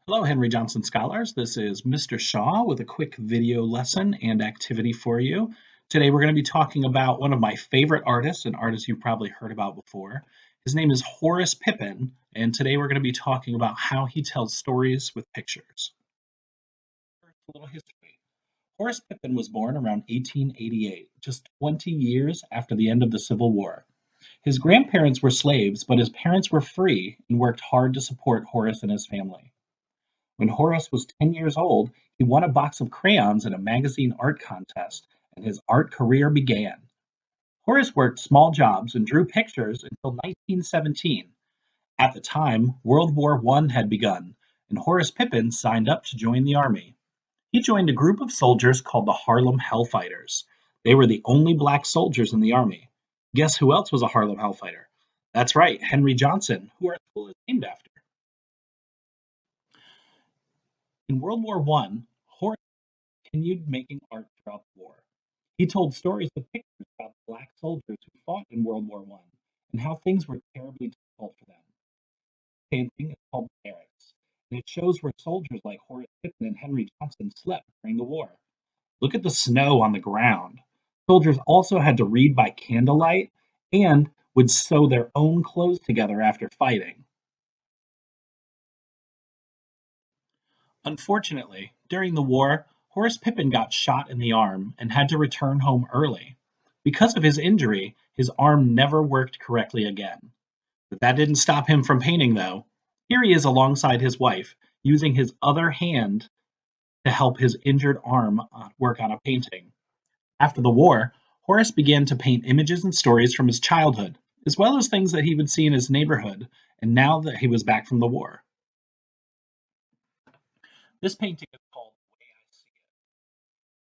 Hello, Henry Johnson Scholars. This is Mr. Shaw with a quick video lesson and activity for you. Today, we're going to be talking about one of my favorite artists, an artist you've probably heard about before. His name is Horace Pippin, and today we're going to be talking about how he tells stories with pictures. First, a little history. Horace Pippin was born around 1888, just 20 years after the end of the Civil War. His grandparents were slaves, but his parents were free and worked hard to support Horace and his family. When Horace was 10 years old, he won a box of crayons in a magazine art contest, and his art career began. Horace worked small jobs and drew pictures until 1917. At the time, World War I had begun, and Horace Pippin signed up to join the army. He joined a group of soldiers called the Harlem Hellfighters. They were the only black soldiers in the army. Guess who else was a Harlem Hellfighter? That's right, Henry Johnson, who our school is named after. In World War I, Horace continued making art throughout the war. He told stories with pictures about the black soldiers who fought in World War I and how things were terribly difficult for them. Painting is called barracks, and it shows where soldiers like Horace Pippin and Henry Johnson slept during the war. Look at the snow on the ground. Soldiers also had to read by candlelight and would sew their own clothes together after fighting. Unfortunately, during the war, Horace Pippin got shot in the arm and had to return home early. Because of his injury, his arm never worked correctly again. But that didn't stop him from painting, though. Here he is alongside his wife, using his other hand to help his injured arm work on a painting. After the war, Horace began to paint images and stories from his childhood, as well as things that he would see in his neighborhood, and now that he was back from the war. This painting is called The Way I See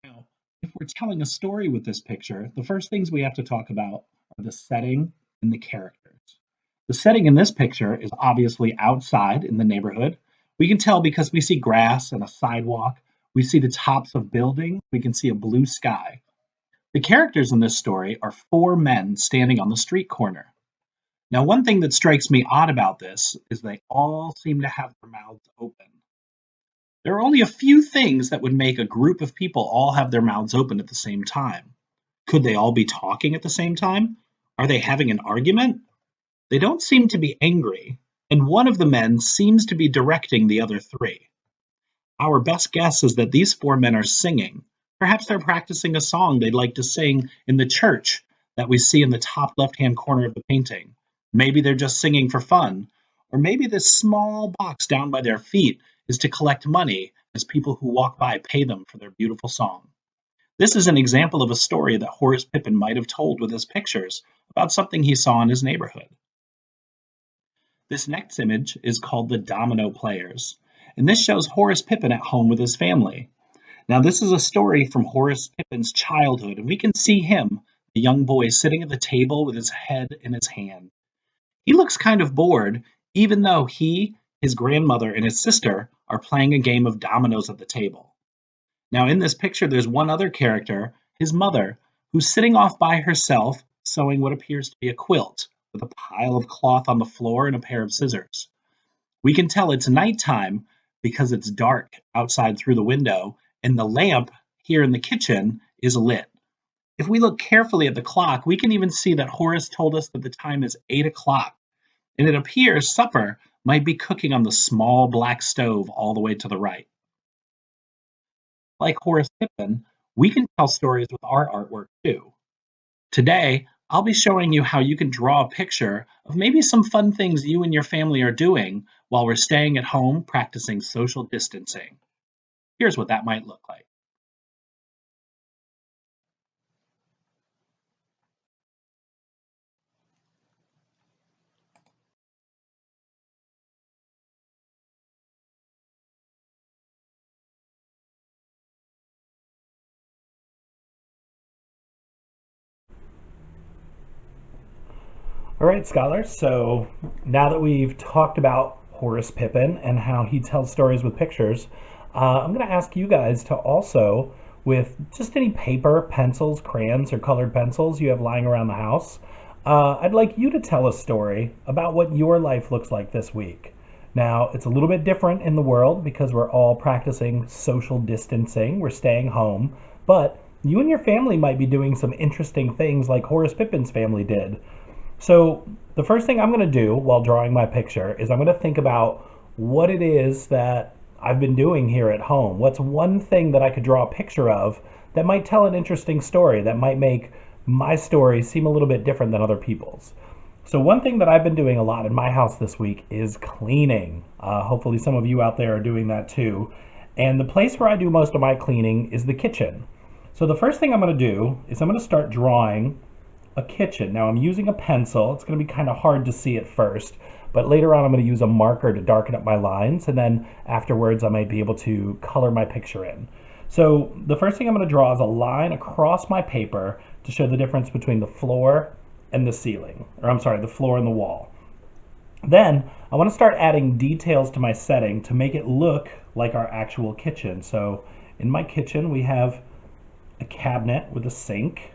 It. Now, if we're telling a story with this picture, the first things we have to talk about are the setting and the characters. The setting in this picture is obviously outside in the neighborhood. We can tell because we see grass and a sidewalk. We see the tops of buildings. We can see a blue sky. The characters in this story are four men standing on the street corner. Now, one thing that strikes me odd about this is they all seem to have their mouths open. There are only a few things that would make a group of people all have their mouths open at the same time. Could they all be talking at the same time? Are they having an argument? They don't seem to be angry, and one of the men seems to be directing the other three. Our best guess is that these four men are singing. Perhaps they're practicing a song they'd like to sing in the church that we see in the top left hand corner of the painting. Maybe they're just singing for fun, or maybe this small box down by their feet is to collect money as people who walk by pay them for their beautiful song. This is an example of a story that Horace Pippin might have told with his pictures about something he saw in his neighborhood. This next image is called the Domino Players, and this shows Horace Pippin at home with his family. Now, this is a story from Horace Pippin's childhood, and we can see him, the young boy, sitting at the table with his head in his hand. He looks kind of bored, even though he, his grandmother, and his sister are playing a game of dominoes at the table. Now, in this picture, there's one other character, his mother, who's sitting off by herself, sewing what appears to be a quilt, with a pile of cloth on the floor and a pair of scissors. We can tell it's nighttime because it's dark outside through the window, and the lamp here in the kitchen is lit. If we look carefully at the clock, we can even see that Horace told us that the time is 8 o'clock, and it appears supper might be cooking on the small black stove all the way to the right. Like Horace Pippin, we can tell stories with our artwork too. Today, I'll be showing you how you can draw a picture of maybe some fun things you and your family are doing while we're staying at home practicing social distancing. Here's what that might look like. All right, scholars. So now that we've talked about Horace Pippin and how he tells stories with pictures, I'm going to ask you guys to also, with just any paper, pencils, crayons, or colored pencils you have lying around the house, I'd like you to tell a story about what your life looks like this week. Now, it's a little bit different in the world because we're all practicing social distancing, we're staying home, but you and your family might be doing some interesting things like Horace Pippin's family did. So, the first thing I'm going to do while drawing my picture is I'm going to think about what it is that I've been doing here at home. What's one thing that I could draw a picture of that might tell an interesting story, that might make my story seem a little bit different than other people's. So one thing that I've been doing a lot in my house this week is cleaning. Hopefully some of you out there are doing that too. And the place where I do most of my cleaning is the kitchen. So the first thing I'm going to do is I'm going to start drawing a kitchen. Now I'm using a pencil. It's going to be kind of hard to see at first, but later on I'm going to use a marker to darken up my lines, and then afterwards I might be able to color my picture in. So the first thing I'm going to draw is a line across my paper to show the difference between the floor and the ceiling, or I'm sorry, the floor and the wall. Then I want to start adding details to my setting to make it look like our actual kitchen. So in my kitchen we have a cabinet with a sink.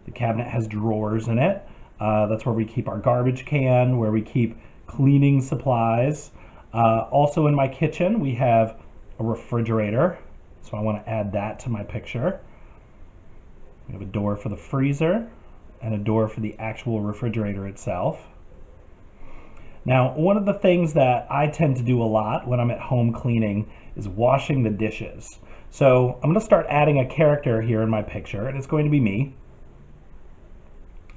The cabinet has drawers in it. That's where we keep our garbage can, where we keep cleaning supplies. Also in my kitchen we have a refrigerator, so I want to add that to my picture. We have a door for the freezer and a door for the actual refrigerator itself. Now, one of the things that I tend to do a lot when I'm at home cleaning is washing the dishes. So I'm going to start adding a character here in my picture, and it's going to be me.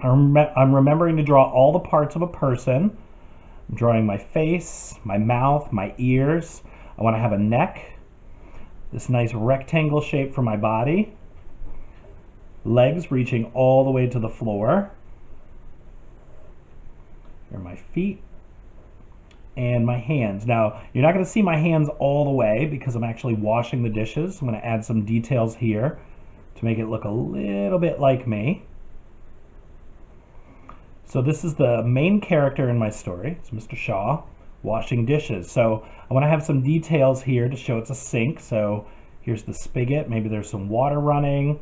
I'm remembering to draw all the parts of a person. I'm drawing my face, my mouth, my ears. I want to have a neck, this nice rectangle shape for my body, legs reaching all the way to the floor. Here are my feet and my hands. Now, you're not going to see my hands all the way because I'm actually washing the dishes. I'm going to add some details here to make it look a little bit like me. So this is the main character in my story. It's Mr. Shaw washing dishes. So I want to have some details here to show it's a sink. So here's the spigot. Maybe there's some water running.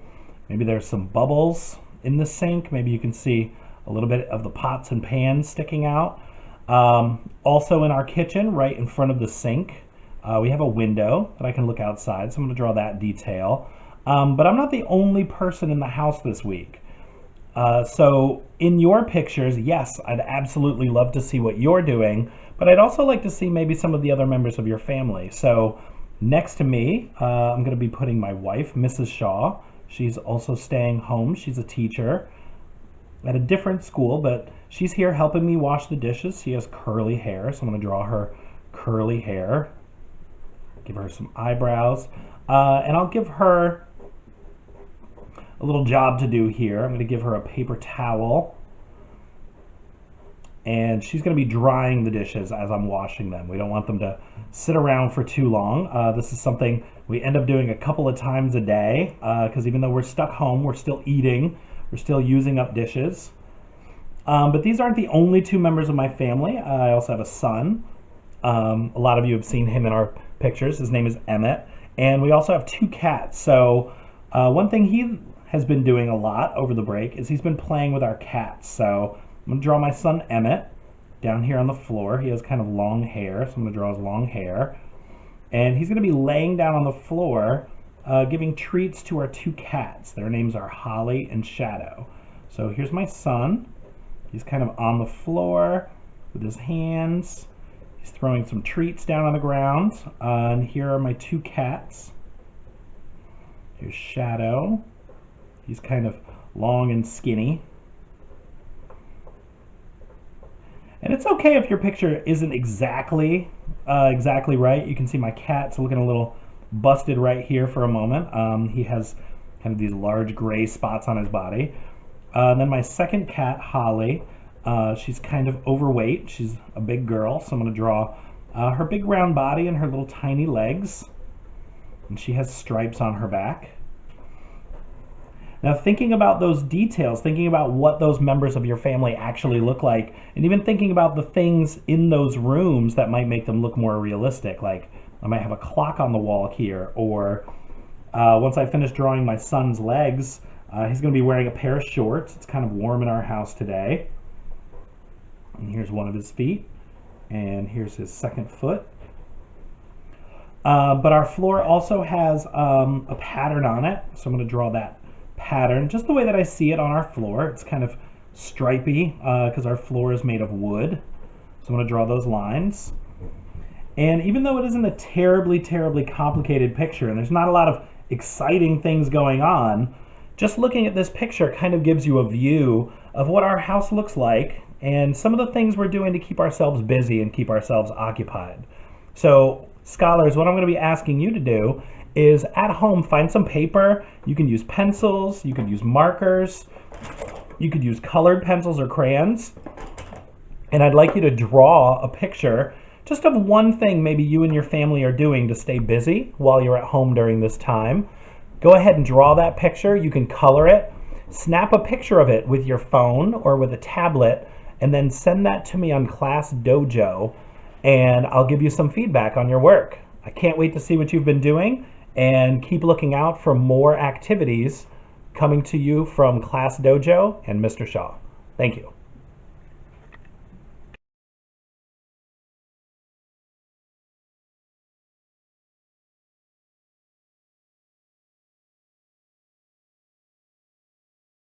Maybe there's some bubbles in the sink. Maybe you can see a little bit of the pots and pans sticking out. Also in our kitchen, right in front of the sink, we have a window that I can look outside. So I'm going to draw that detail. But I'm not the only person in the house this week. So in your pictures, yes, I'd absolutely love to see what you're doing, but I'd also like to see maybe some of the other members of your family. So next to me, I'm going to be putting my wife, Mrs. Shaw. She's also staying home. She's a teacher at a different school, but she's here helping me wash the dishes. She has curly hair, so I'm going to draw her curly hair, give her some eyebrows, and I'll give her a little job to do here. I'm going to give her a paper towel, and she's going to be drying the dishes as I'm washing them. We don't want them to sit around for too long. This is something we end up doing a couple of times a day because even though we're stuck home, we're still eating, we're still using up dishes. But these aren't the only two members of my family. I also have a son. A lot of you have seen him in our pictures. His name is Emmett. And we also have two cats. So one thing he has been doing a lot over the break is he's been playing with our cats. So I'm going to draw my son Emmett down here on the floor. He has kind of long hair, so I'm going to draw his long hair. And he's going to be laying down on the floor giving treats to our two cats. Their names are Holly and Shadow. So here's my son. He's kind of on the floor with his hands. He's throwing some treats down on the ground. And here are my two cats. Here's Shadow. He's kind of long and skinny. And it's okay if your picture isn't exactly right. You can see my cat's looking a little busted right here for a moment. He has kind of these large gray spots on his body. Then my second cat, Holly, she's kind of overweight. She's a big girl, so I'm going to draw her big round body and her little tiny legs. And she has stripes on her back. Now, thinking about those details, thinking about what those members of your family actually look like, and even thinking about the things in those rooms that might make them look more realistic, like I might have a clock on the wall here, or once I finish drawing my son's legs, he's going to be wearing a pair of shorts. It's kind of warm in our house today. And here's one of his feet. And here's his second foot. But our floor also has a pattern on it. So I'm going to draw that pattern just the way that I see it on our floor. It's kind of stripy because our floor is made of wood. So I'm going to draw those lines. And even though it isn't a terribly complicated picture and there's not a lot of exciting things going on, just looking at this picture kind of gives you a view of what our house looks like and some of the things we're doing to keep ourselves busy and keep ourselves occupied. So scholars, what I'm going to be asking you to do is at home find some paper. You can use pencils, you could use markers, you could use colored pencils or crayons. And I'd like you to draw a picture just of one thing maybe you and your family are doing to stay busy while you're at home during this time. Go ahead and draw that picture. You can color it. Snap a picture of it with your phone or with a tablet and then send that to me on Class Dojo and I'll give you some feedback on your work. I can't wait to see what you've been doing and keep looking out for more activities coming to you from Class Dojo and Mr. Shaw. Thank you.